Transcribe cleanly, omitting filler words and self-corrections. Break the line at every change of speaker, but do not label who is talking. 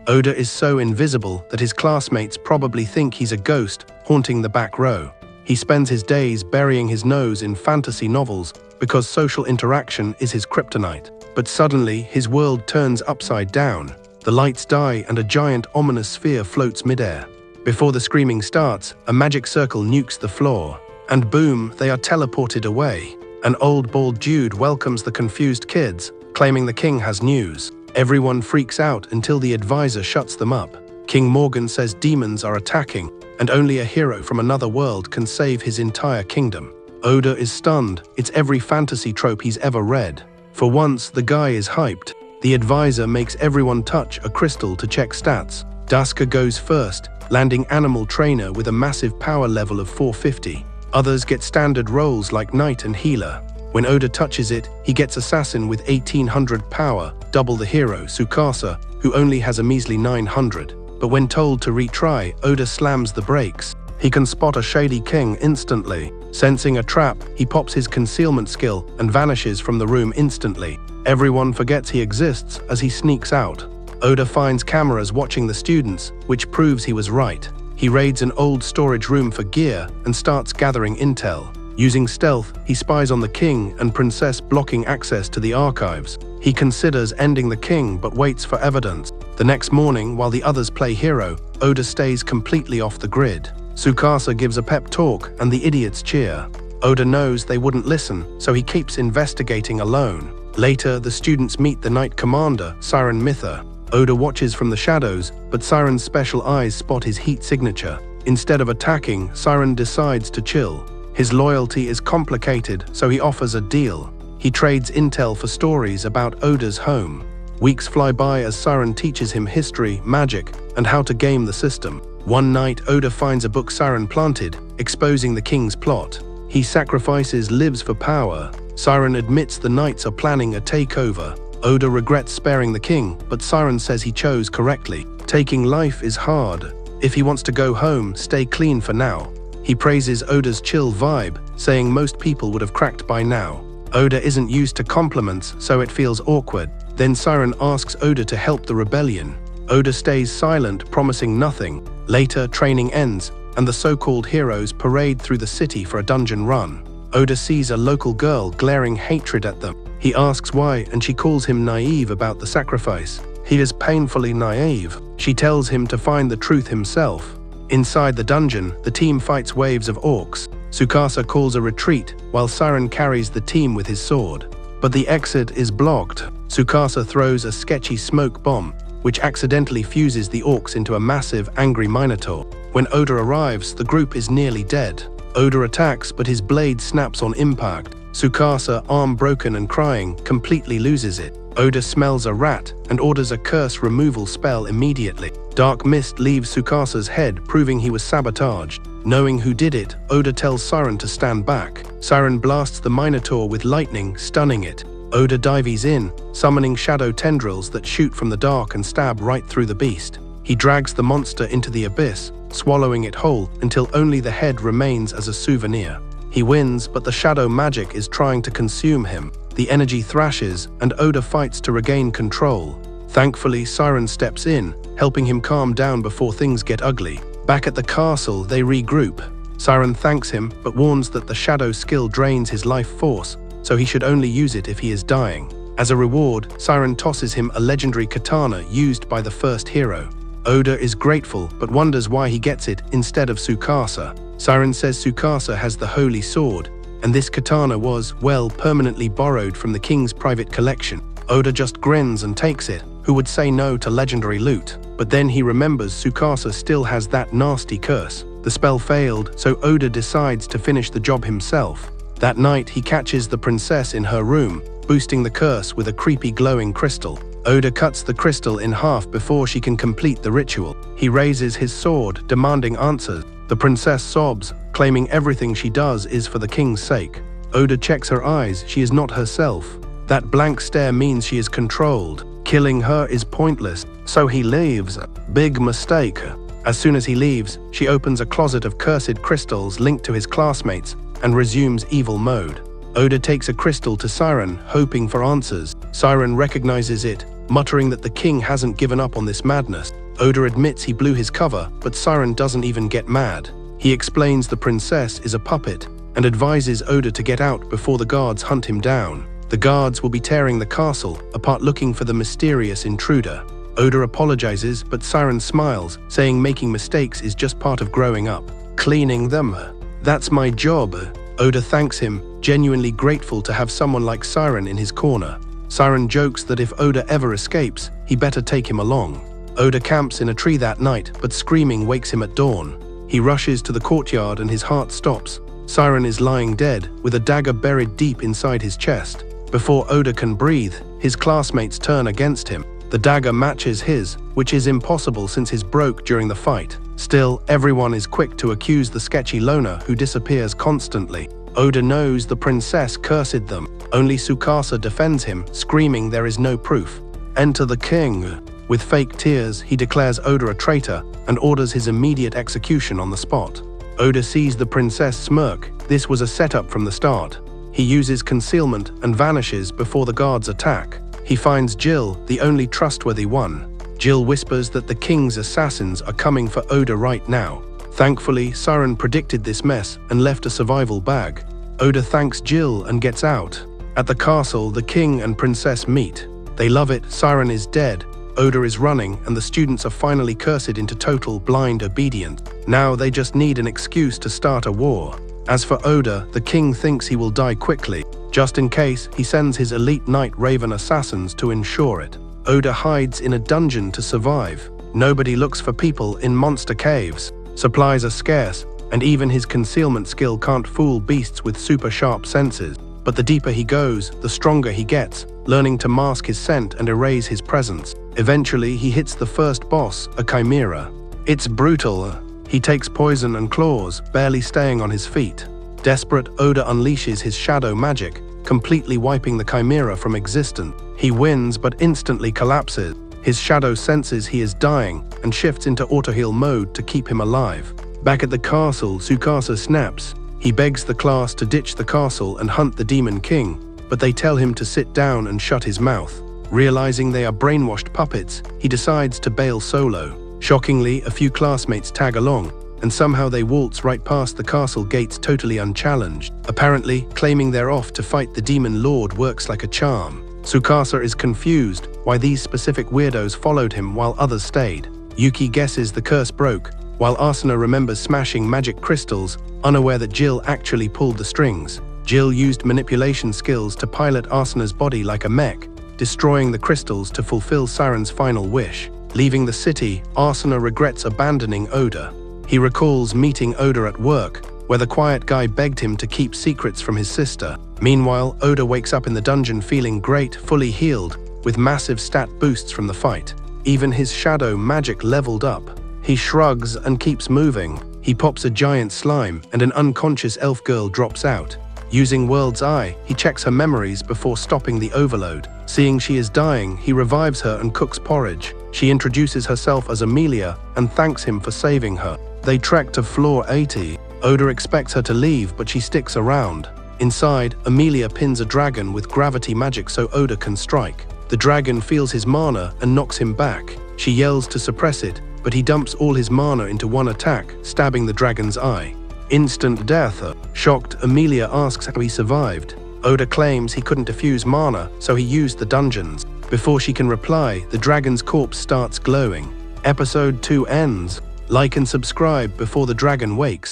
Oda is so invisible that his classmates probably think he's a ghost haunting the back row. He spends his days burying his nose in fantasy novels because social interaction is his kryptonite. But suddenly, his world turns upside down. The lights die and a giant ominous sphere floats midair. Before the screaming starts, a magic circle nukes the floor. And boom, they are teleported away. An old bald dude welcomes the confused kids, claiming the king has news. Everyone freaks out until the advisor shuts them up. King Morgan says demons are attacking, and only a hero from another world can save his entire kingdom. Oda is stunned. It's every fantasy trope he's ever read. For once, the guy is hyped. The advisor makes everyone touch a crystal to check stats. Dasuka goes first, landing animal trainer with a massive power level of 450. Others get standard roles like knight and healer. When Oda touches it, he gets assassin with 1800 power, double the hero, Tsukasa, who only has a measly 900. But when told to retry, Oda slams the brakes. He can spot a shady king instantly. Sensing a trap, he pops his concealment skill and vanishes from the room instantly. Everyone forgets he exists as he sneaks out. Oda finds cameras watching the students, which proves he was right. He raids an old storage room for gear and starts gathering intel. Using stealth, he spies on the king and princess blocking access to the archives. He considers ending the king but waits for evidence. The next morning, while the others play hero, Oda stays completely off the grid. Tsukasa gives a pep talk and the idiots cheer. Oda knows they wouldn't listen, so he keeps investigating alone. Later, the students meet the Knight Commander, Siren Mitha. Oda watches from the shadows, but Siren's special eyes spot his heat signature. Instead of attacking, Siren decides to chill. His loyalty is complicated, so he offers a deal. He trades intel for stories about Oda's home. Weeks fly by as Siren teaches him history, magic, and how to game the system. One night, Oda finds a book Siren planted, exposing the king's plot. He sacrifices lives for power. Siren admits the knights are planning a takeover. Oda regrets sparing the king, but Siren says he chose correctly. Taking life is hard. If he wants to go home, stay clean for now. He praises Oda's chill vibe, saying most people would have cracked by now. Oda isn't used to compliments, so it feels awkward. Then Siren asks Oda to help the rebellion. Oda stays silent, promising nothing. Later, training ends, and the so-called heroes parade through the city for a dungeon run. Oda sees a local girl glaring hatred at them. He asks why, and she calls him naive about the sacrifice. He is painfully naive. She tells him to find the truth himself. Inside the dungeon, the team fights waves of orcs. Tsukasa calls a retreat, while Siren carries the team with his sword. But the exit is blocked. Tsukasa throws a sketchy smoke bomb, which accidentally fuses the orcs into a massive, angry minotaur. When Oda arrives, the group is nearly dead. Oda attacks, but his blade snaps on impact. Tsukasa, arm broken and crying, completely loses it. Oda smells a rat and orders a curse removal spell immediately. Dark mist leaves Tsukasa's head, proving he was sabotaged. Knowing who did it, Oda tells Siren to stand back. Siren blasts the Minotaur with lightning, stunning it. Oda dives in, summoning shadow tendrils that shoot from the dark and stab right through the beast. He drags the monster into the abyss, swallowing it whole until only the head remains as a souvenir. He wins, but the shadow magic is trying to consume him. The energy thrashes, and Oda fights to regain control. Thankfully, Siren steps in, helping him calm down before things get ugly. Back at the castle, they regroup. Siren thanks him, but warns that the shadow skill drains his life force, so he should only use it if he is dying. As a reward, Siren tosses him a legendary katana used by the first hero. Oda is grateful, but wonders why he gets it instead of Tsukasa. Siren says Tsukasa has the holy sword, and this katana was, well, permanently borrowed from the king's private collection. Oda just grins and takes it. Who would say no to legendary loot? But then he remembers Tsukasa still has that nasty curse. The spell failed, so Oda decides to finish the job himself. That night, he catches the princess in her room, boosting the curse with a creepy glowing crystal. Oda cuts the crystal in half before she can complete the ritual. He raises his sword, demanding answers. The princess sobs, claiming everything she does is for the king's sake. Oda checks her eyes, she is not herself. That blank stare means she is controlled. Killing her is pointless, so he leaves. Big mistake. As soon as he leaves, she opens a closet of cursed crystals linked to his classmates and resumes evil mode. Oda takes a crystal to Siren, hoping for answers. Siren recognizes it, muttering that the king hasn't given up on this madness. Oda admits he blew his cover, but Siren doesn't even get mad. He explains the princess is a puppet and advises Oda to get out before the guards hunt him down. The guards will be tearing the castle apart looking for the mysterious intruder. Oda apologizes, but Siren smiles, saying making mistakes is just part of growing up. Cleaning them, that's my job. Oda thanks him, genuinely grateful to have someone like Siren in his corner. Siren jokes that if Oda ever escapes, he better take him along. Oda camps in a tree that night, but screaming wakes him at dawn. He rushes to the courtyard and his heart stops. Siren is lying dead, with a dagger buried deep inside his chest. Before Oda can breathe, his classmates turn against him. The dagger matches his, which is impossible since his broke during the fight. Still, everyone is quick to accuse the sketchy loner who disappears constantly. Oda knows the princess cursed them. Only Tsukasa defends him, screaming there is no proof. Enter the king. With fake tears, he declares Oda a traitor and orders his immediate execution on the spot. Oda sees the princess smirk. This was a setup from the start. He uses concealment and vanishes before the guards attack. He finds Jill, the only trustworthy one. Jill whispers that the king's assassins are coming for Oda right now. Thankfully, Siren predicted this mess and left a survival bag. Oda thanks Jill and gets out. At the castle, the king and princess meet. They love it, Siren is dead. Oda is running, and the students are finally cursed into total blind obedience. Now they just need an excuse to start a war. As for Oda, the king thinks he will die quickly. Just in case, he sends his elite Night Raven assassins to ensure it. Oda hides in a dungeon to survive. Nobody looks for people in monster caves. Supplies are scarce, and even his concealment skill can't fool beasts with super sharp senses. But the deeper he goes, the stronger he gets, learning to mask his scent and erase his presence. Eventually, he hits the first boss, a chimera. It's brutal. He takes poison and claws, barely staying on his feet. Desperate, Oda unleashes his shadow magic, completely wiping the chimera from existence. He wins but instantly collapses. His shadow senses he is dying and shifts into auto-heal mode to keep him alive. Back at the castle, Tsukasa snaps. He begs the class to ditch the castle and hunt the Demon King, but they tell him to sit down and shut his mouth. Realizing they are brainwashed puppets, he decides to bail solo. Shockingly, a few classmates tag along, and somehow they waltz right past the castle gates totally unchallenged. Apparently, claiming they're off to fight the Demon Lord works like a charm. Tsukasa is confused why these specific weirdos followed him while others stayed. Yuki guesses the curse broke, while Asuna remembers smashing magic crystals, unaware that Jill actually pulled the strings. Jill used manipulation skills to pilot Asuna's body like a mech, destroying the crystals to fulfill Siren's final wish. Leaving the city, Asuna regrets abandoning Oda. He recalls meeting Oda at work, where the quiet guy begged him to keep secrets from his sister. Meanwhile, Oda wakes up in the dungeon feeling great, fully healed, with massive stat boosts from the fight. Even his shadow magic leveled up. He shrugs and keeps moving. He pops a giant slime, and an unconscious elf girl drops out. Using World's Eye, he checks her memories before stopping the overload. Seeing she is dying, he revives her and cooks porridge. She introduces herself as Amelia and thanks him for saving her. They trek to floor 80. Oda expects her to leave, but she sticks around. Inside, Amelia pins a dragon with gravity magic so Oda can strike. The dragon feels his mana and knocks him back. She yells to suppress it, but he dumps all his mana into one attack, stabbing the dragon's eye. Instant death. Shocked, Amelia asks how he survived. Oda claims he couldn't diffuse mana, so he used the dungeons. Before she can reply, the dragon's corpse starts glowing. Episode 2 ends. Like and subscribe before the dragon wakes.